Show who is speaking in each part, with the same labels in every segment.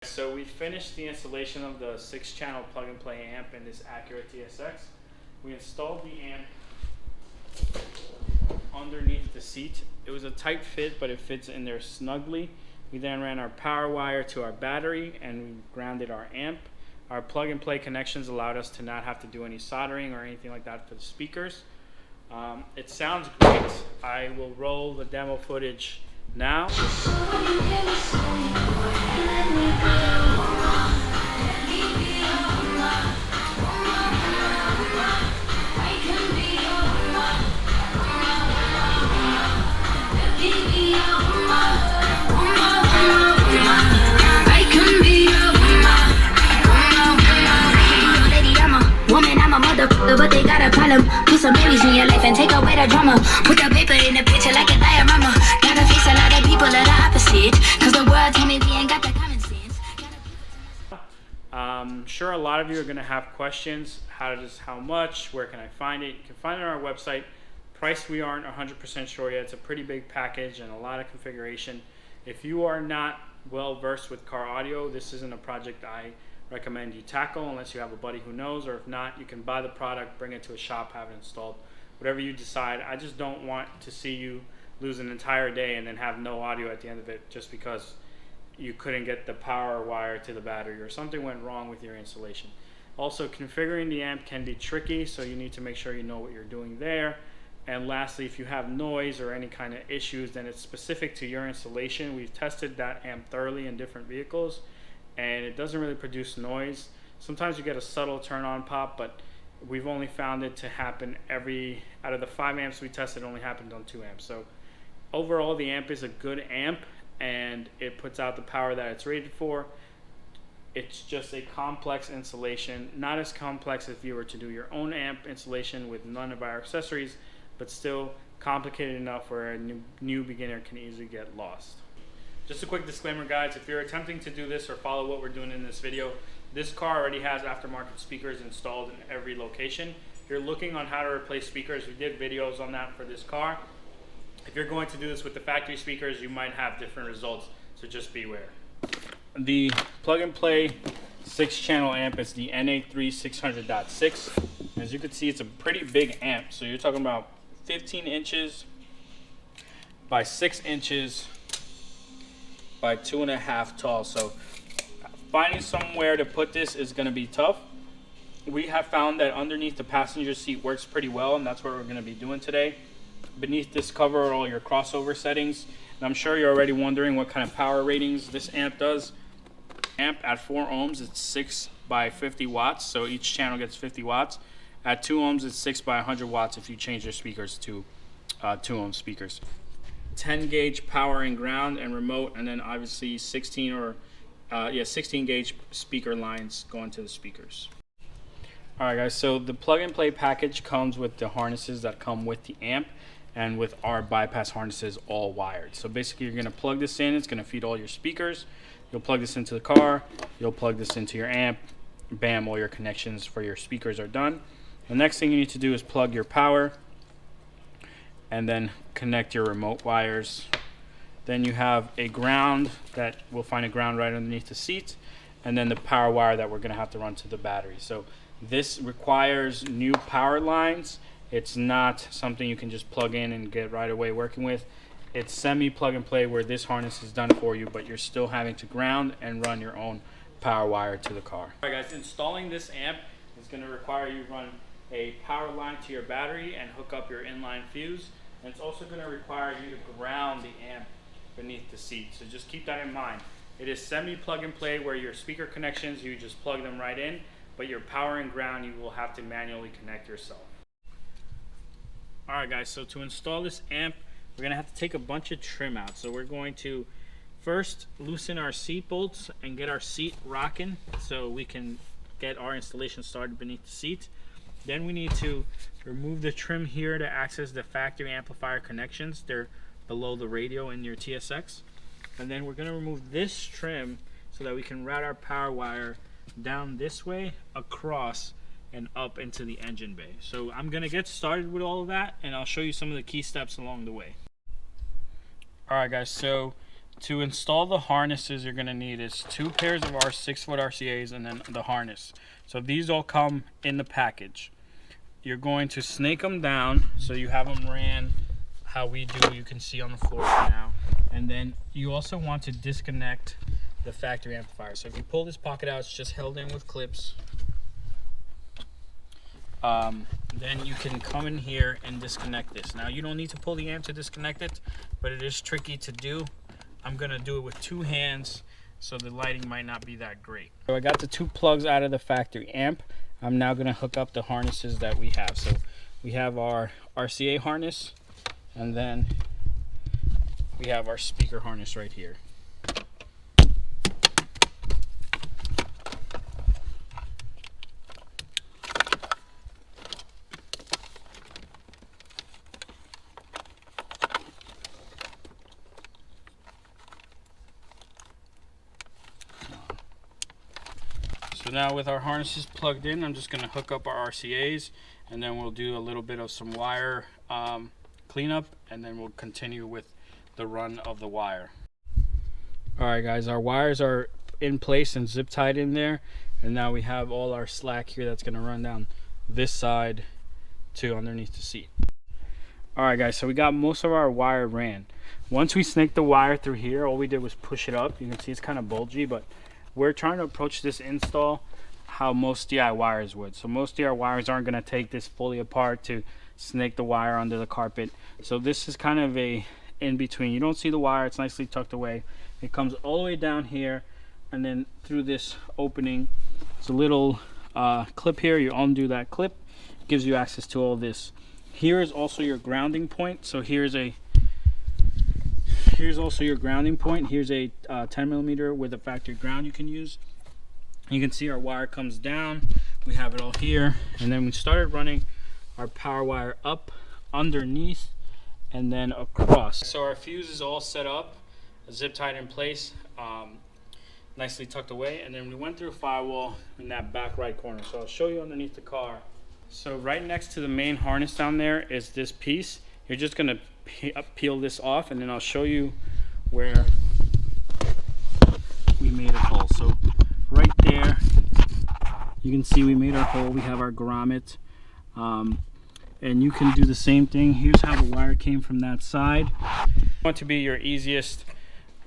Speaker 1: So we finished the installation of the 6-channel plug-and-play amp in this Acura TSX. We installed the amp underneath the seat. It was a tight fit, but it fits in there snugly. We then ran our power wire to our battery and we grounded our amp. Our plug-and-play connections allowed us to not have to do any soldering or anything like that for the speakers. It sounds great. I will roll the demo footage now.
Speaker 2: But they got a problem. Put some babies in your life and take away the drama. Put the paper in the picture like a diorama. Gotta face a lot of people that are opposite. Cause the world told me we ain't got the common sense.
Speaker 1: I'm sure a lot of you are going to have questions. How much? Where can I find it? You can find it on our website. Price we aren't 100% sure yet. It's a pretty big package and a lot of configuration. If you are not well versed with car audio, this isn't a project I recommend you tackle unless you have a buddy who knows, or if not, you can buy the product, bring it to a shop, have it installed, whatever you decide. I just don't want to see you lose an entire day and then have no audio at the end of it just because you couldn't get the power wire to the battery or something went wrong with your installation. Also, configuring the amp can be tricky, so you need to make sure you know what you're doing there. And lastly, if you have noise or any kind of issues, then it's specific to your installation. We've tested that amp thoroughly in different vehicles and it doesn't really produce noise. Sometimes you get a subtle turn on pop, but we've only found it to happen out of the 5 amps we tested, it only happened on 2 amps. So overall, the amp is a good amp and it puts out the power that it's rated for. It's just a complex installation, not as complex if you were to do your own amp installation with none of our accessories, but still complicated enough where a new beginner can easily get lost. Just a quick disclaimer, guys, if you're attempting to do this or follow what we're doing in this video, this car already has aftermarket speakers installed in every location. If you're looking on how to replace speakers, we did videos on that for this car. If you're going to do this with the factory speakers, you might have different results, so just beware. The plug-and-play 6-channel amp is the NA3600.6. As you can see, it's a pretty big amp, so you're talking about 15 inches by 6 inches by 2.5 tall. So finding somewhere to put this is going to be tough. We have found that underneath the passenger seat works pretty well, and that's what we're going to be doing today. Beneath this cover are all your crossover settings, and I'm sure you're already wondering what kind of power ratings this amp does. Amp at 4 ohms, it's 6 by 50 watts, so each channel gets 50 watts. At 2 ohms, it's 6 by 100 watts if you change your speakers to 2 ohm speakers. 10 gauge power and ground and remote, and then obviously 16 gauge speaker lines going to the speakers. Alright guys, so the plug and play package comes with the harnesses that come with the amp and with our bypass harnesses all wired. So basically you're going to plug this in, it's going to feed all your speakers. You'll plug this into the car, you'll plug this into your amp, bam, all your connections for your speakers are done. The next thing you need to do is plug your power and then connect your remote wires. Then you have a ground that we'll find a ground right underneath the seat, and then the power wire that we're going to have to run to the battery. So this requires new power lines. It's not something you can just plug in and get right away working with. It's semi plug and play where this harness is done for you, but you're still having to ground and run your own power wire to the car. Alright guys, installing this amp is going to require you run a power line to your battery and hook up your inline fuse. And it's also going to require you to ground the amp beneath the seat. So just keep that in mind. It is semi plug and play where your speaker connections, you just plug them right in, but your power and ground you will have to manually connect yourself. Alright guys, so to install this amp, we're going to have to take a bunch of trim out. So we're going to first loosen our seat bolts and get our seat rocking so we can get our installation started beneath the seat. Then we need to remove the trim here to access the factory amplifier connections. They're below the radio in your TSX. And then we're going to remove this trim so that we can route our power wire down this way, across, and up into the engine bay. So I'm going to get started with all of that, and I'll show you some of the key steps along the way. Alright guys, so to install the harnesses, you're going to need is 2 pairs of our 6-foot RCAs and then the harness. So these all come in the package. You're going to snake them down so you have them ran how we do, you can see on the floor now. And then you also want to disconnect the factory amplifier. So if you pull this pocket out, it's just held in with clips. Then you can come in here and disconnect this. Now you don't need to pull the amp to disconnect it, but it is tricky to do. I'm gonna do it with 2 hands, so the lighting might not be that great. So I got the 2 plugs out of the factory amp. I'm now gonna hook up the harnesses that we have. So we have our RCA harness, and then we have our speaker harness right here. So now with our harnesses plugged in, I'm just going to hook up our RCAs, and then we'll do a little bit of some wire cleanup, and then we'll continue with the run of the wire. Alright guys, our wires are in place and zip tied in there, and now we have all our slack here that's going to run down this side to underneath the seat. Alright guys, so we got most of our wire ran. Once we snaked the wire through here, all we did was push it up. You can see it's kind of bulgy, but we're trying to approach this install how most DIYers would. So most DIYers aren't going to take this fully apart to snake the wire under the carpet. So this is kind of a in between. You don't see the wire, it's nicely tucked away. It comes all the way down here, and then through this opening, it's a little clip here. You undo that clip, it gives you access to all this. Here is also your grounding point. So here's also your grounding point. Here's a 10mm with a factory ground you can use. You can see our wire comes down. We have it all here, and then we started running our power wire up underneath and then across. So our fuse is all set up, zip tied in place, nicely tucked away, and then we went through a firewall in that back right corner. So I'll show you underneath the car. So right next to the main harness down there is this piece. You're just gonna peel this off, and then I'll show you where we made a hole. So right there, you can see we made our hole. We have our grommet, and you can do the same thing. Here's how the wire came from that side. Want to be your easiest,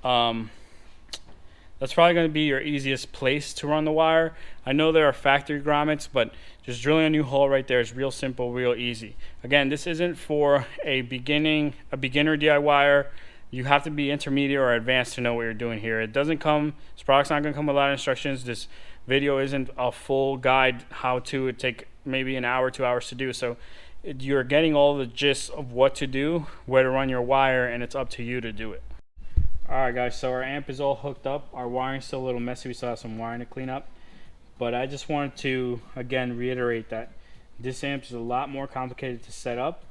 Speaker 1: that's probably going to be your easiest place to run the wire. I know there are factory grommets, but just drilling a new hole right there is real simple, real easy. Again, this isn't for a beginner DIYer. You have to be intermediate or advanced to know what you're doing here. It doesn't come, this product's not going to come with a lot of instructions. This video isn't a full guide how to. It take maybe an hour, 2 hours to do. So you're getting all the gist of what to do, where to run your wire, and it's up to you to do it. Alright guys, so our amp is all hooked up. Our wiring's still a little messy. We still have some wiring to clean up. But I just wanted to, again, reiterate that this amp is a lot more complicated to set up,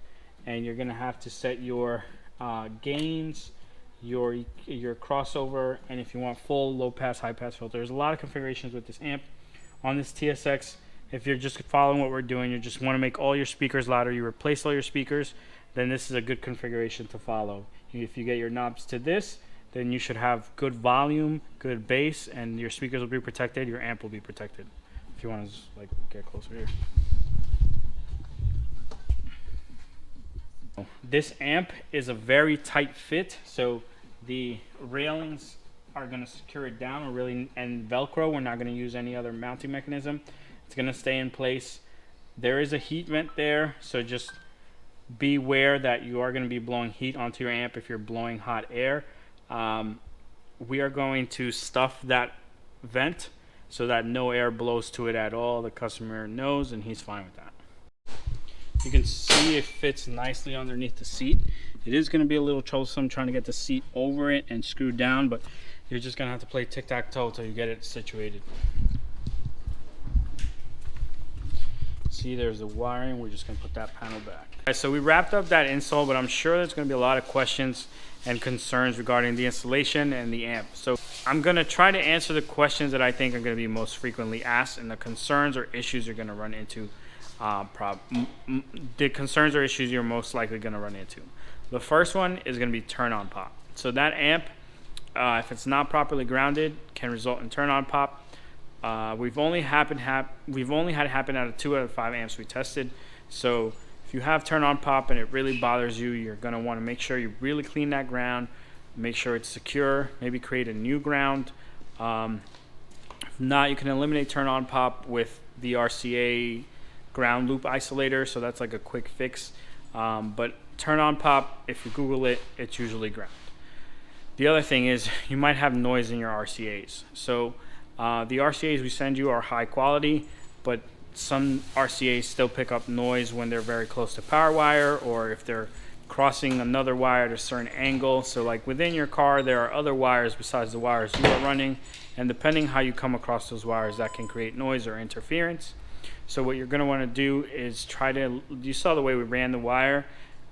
Speaker 1: and you're going to have to set your gains, your crossover, and if you want full low pass, high pass filter. There's a lot of configurations with this amp. On this TSX, if you're just following what we're doing, you just want to make all your speakers louder, you replace all your speakers, then this is a good configuration to follow. If you get your knobs to this, then you should have good volume, good bass, and your speakers will be protected, your amp will be protected. If you want to just, like, get closer here. This amp is a very tight fit, so the railings are going to secure it down, and Velcro. We're not going to use any other mounting mechanism. It's going to stay in place. There is a heat vent there, so just be aware that you are going to be blowing heat onto your amp if you're blowing hot air. We are going to stuff that vent so that no air blows to it at all. The customer knows, and he's fine with that. You can see it fits nicely underneath the seat. It is going to be a little troublesome trying to get the seat over it and screwed down, but you're just going to have to play tic-tac-toe till you get it situated. See, there's the wiring. We're just going to put that panel back. All right, so we wrapped up that install, but I'm sure there's going to be a lot of questions and concerns regarding the installation and the amp. So I'm going to try to answer the questions that I think are going to be most frequently asked, and the concerns or issues you're going to run into. The concerns or issues you're most likely going to run into. The first one is going to be turn on pop. So that amp, if it's not properly grounded, can result in turn on pop. We've only had it happen out of 2 out of 5 amps we tested. So if you have turn on pop and it really bothers you, you're going to want to make sure you really clean that ground, make sure it's secure, maybe create a new ground. If not, you can eliminate turn on pop with the RCA ground loop isolator, so that's like a quick fix. But turn on pop, if you Google it, it's usually ground. The other thing is you might have noise in your RCAs. So the RCAs we send you are high quality, but some RCAs still pick up noise when they're very close to power wire, or if they're crossing another wire at a certain angle. So like within your car, there are other wires besides the wires you are running, and depending how you come across those wires, that can create noise or interference. So what you're going to want to do is you saw the way we ran the wire,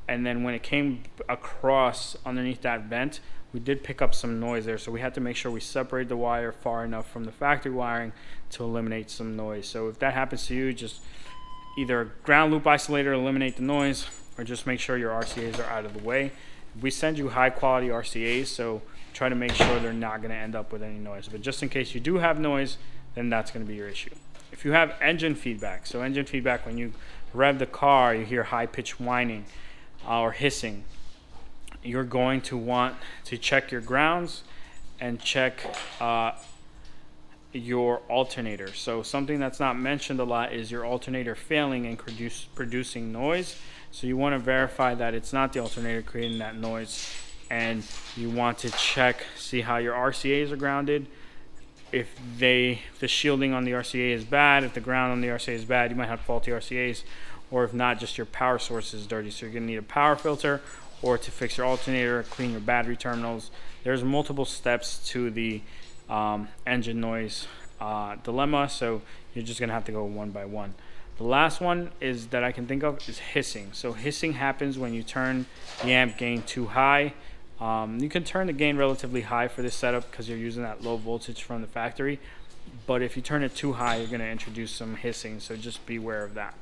Speaker 1: and then when it came across underneath that vent, we did pick up some noise there. So we had to make sure we separate the wire far enough from the factory wiring to eliminate some noise. So if that happens to you, just either ground loop isolator, eliminate the noise, or just make sure your RCAs are out of the way. We send you high quality RCAs, so try to make sure they're not going to end up with any noise. But just in case you do have noise, then that's going to be your issue. If you have engine feedback, so engine feedback, when you rev the car, you hear high-pitched whining or hissing, you're going to want to check your grounds and check your alternator. So something that's not mentioned a lot is your alternator failing and producing noise. So you want to verify that it's not the alternator creating that noise, and you want to check, see how your RCAs are grounded. If the shielding on the RCA is bad, if the ground on the RCA is bad, you might have faulty RCAs, or if not, just your power source is dirty. So you're going to need a power filter, or to fix your alternator, clean your battery terminals. There's multiple steps to the engine noise dilemma, so you're just going to have to go one by one. The last one is that I can think of is hissing. So hissing happens when you turn the amp gain too high. You can turn the gain relatively high for this setup because you're using that low voltage from the factory. But if you turn it too high, you're going to introduce some hissing, so just be aware of that.